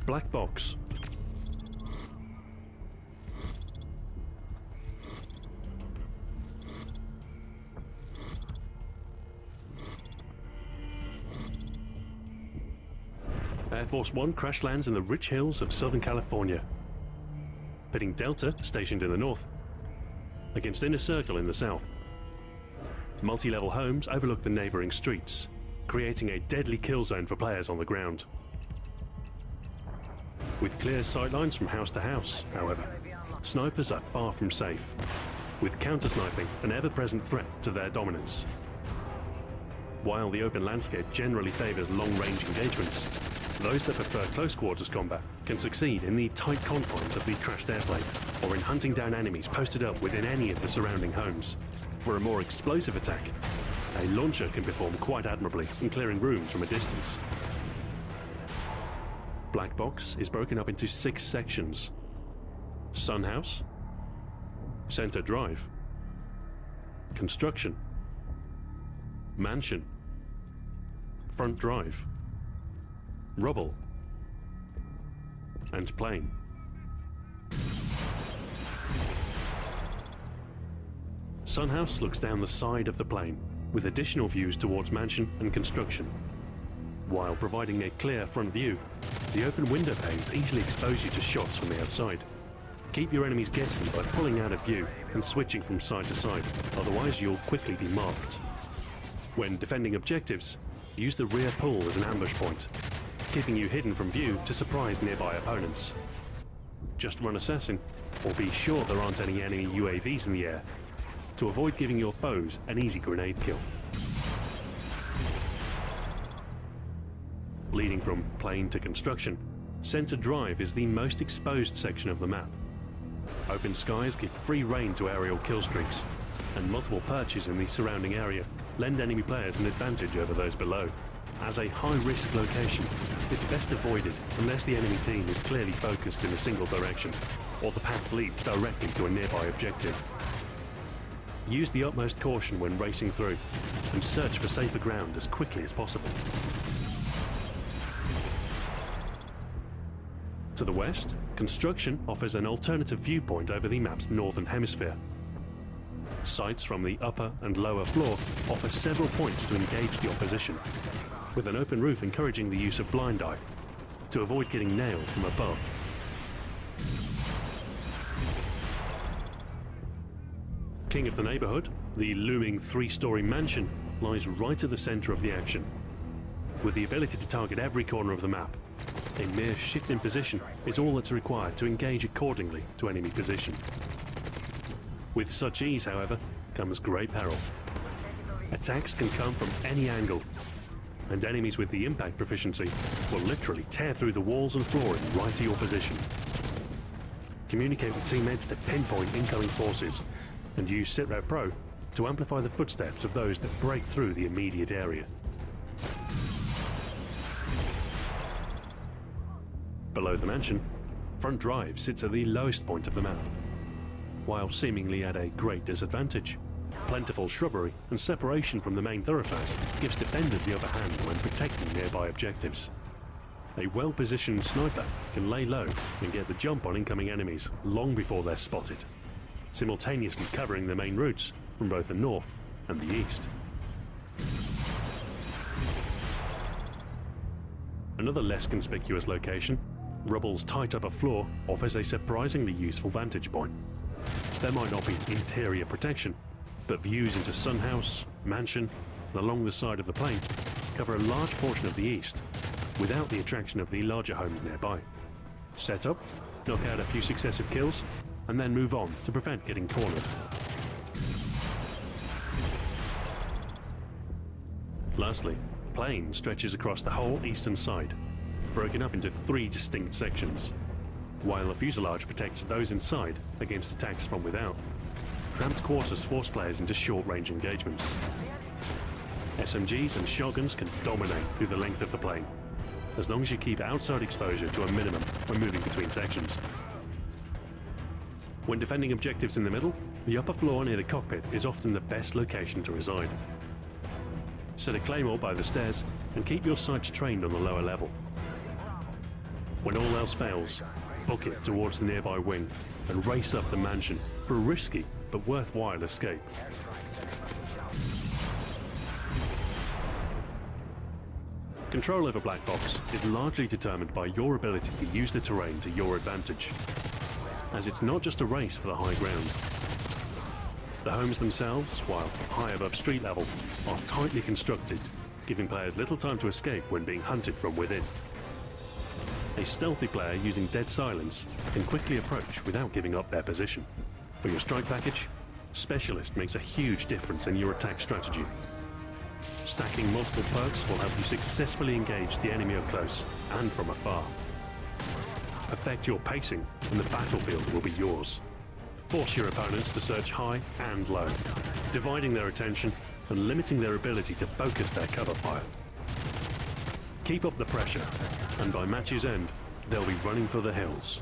Black box. Air Force One crash lands in the rich hills of Southern California, pitting Delta, stationed in the north, against Inner Circle in the south. Multi-level homes overlook the neighboring streets, creating a deadly kill zone for players on the ground. With clear sightlines from house to house, however, snipers are far from safe, with counter-sniping an ever-present threat to their dominance. While the open landscape generally favours long-range engagements, those that prefer close-quarters combat can succeed in the tight confines of the crashed airplane, or in hunting down enemies posted up within any of the surrounding homes. For a more explosive attack, a launcher can perform quite admirably in clearing rooms from a distance. Black box is broken up into 6 sections: Sun House, Center Drive, Construction, Mansion, Front Drive, Rubble, and Plane. Sun House looks down the side of the plane, with additional views towards Mansion and Construction. While providing a clear front view, the open window panes easily expose you to shots from the outside. Keep your enemies guessing by pulling out of view and switching from side to side, otherwise you'll quickly be marked. When defending objectives, use the rear pull as an ambush point, keeping you hidden from view to surprise nearby opponents. Just run assassin, or be sure there aren't any enemy UAVs in the air, to avoid giving your foes an easy grenade kill. Leading from plane to construction, Center Drive is the most exposed section of the map. Open skies give free rein to aerial kill streaks, and multiple perches in the surrounding area lend enemy players an advantage over those below. As a high-risk location, it's best avoided unless the enemy team is clearly focused in a single direction, or the path leads directly to a nearby objective. Use the utmost caution when racing through, and search for safer ground as quickly as possible. To the west, construction offers an alternative viewpoint over the map's northern hemisphere. Sights from the upper and lower floor offer several points to engage the opposition, with an open roof encouraging the use of blind eye, to avoid getting nailed from above. King of the neighbourhood, the looming 3-story mansion lies right at the centre of the action. With the ability to target every corner of the map, a mere shift in position is all that's required to engage accordingly to enemy position. With such ease, however, comes great peril. Attacks can come from any angle, and enemies with the impact proficiency will literally tear through the walls and flooring right to your position. Communicate with teammates to pinpoint incoming forces, and use SITREP Pro to amplify the footsteps of those that break through the immediate area. Below the mansion, Front Drive sits at the lowest point of the map. While seemingly at a great disadvantage, plentiful shrubbery and separation from the main thoroughfares gives defenders the upper hand when protecting nearby objectives. A well-positioned sniper can lay low and get the jump on incoming enemies long before they're spotted, simultaneously covering the main routes from both the north and the east. Another less conspicuous location, Rubble's tight upper floor, offers a surprisingly useful vantage point. There might not be interior protection, but views into Sun House, Mansion, and along the side of the plane cover a large portion of the east, without the attraction of the larger homes nearby. Set up, knock out a few successive kills, and then move on to prevent getting cornered. Lastly, Plane stretches across the whole eastern side, broken up into 3 distinct sections. While the fuselage protects those inside against attacks from without, cramped quarters force players into short-range engagements. SMGs and shotguns can dominate through the length of the plane, as long as you keep outside exposure to a minimum when moving between sections. When defending objectives in the middle, the upper floor near the cockpit is often the best location to reside. Set a claymore by the stairs and keep your sights trained on the lower level. When all else fails, book it towards the nearby wing and race up the mansion for a risky but worthwhile escape. Control over Black Box is largely determined by your ability to use the terrain to your advantage, as it's not just a race for the high ground. The homes themselves, while high above street level, are tightly constructed, giving players little time to escape when being hunted from within. A stealthy player using dead silence can quickly approach without giving up their position. For your strike package, Specialist makes a huge difference in your attack strategy. Stacking multiple perks will help you successfully engage the enemy up close and from afar. Perfect your pacing and the battlefield will be yours. Force your opponents to search high and low, dividing their attention and limiting their ability to focus their cover fire. Keep up the pressure, and by match's end, they'll be running for the hills.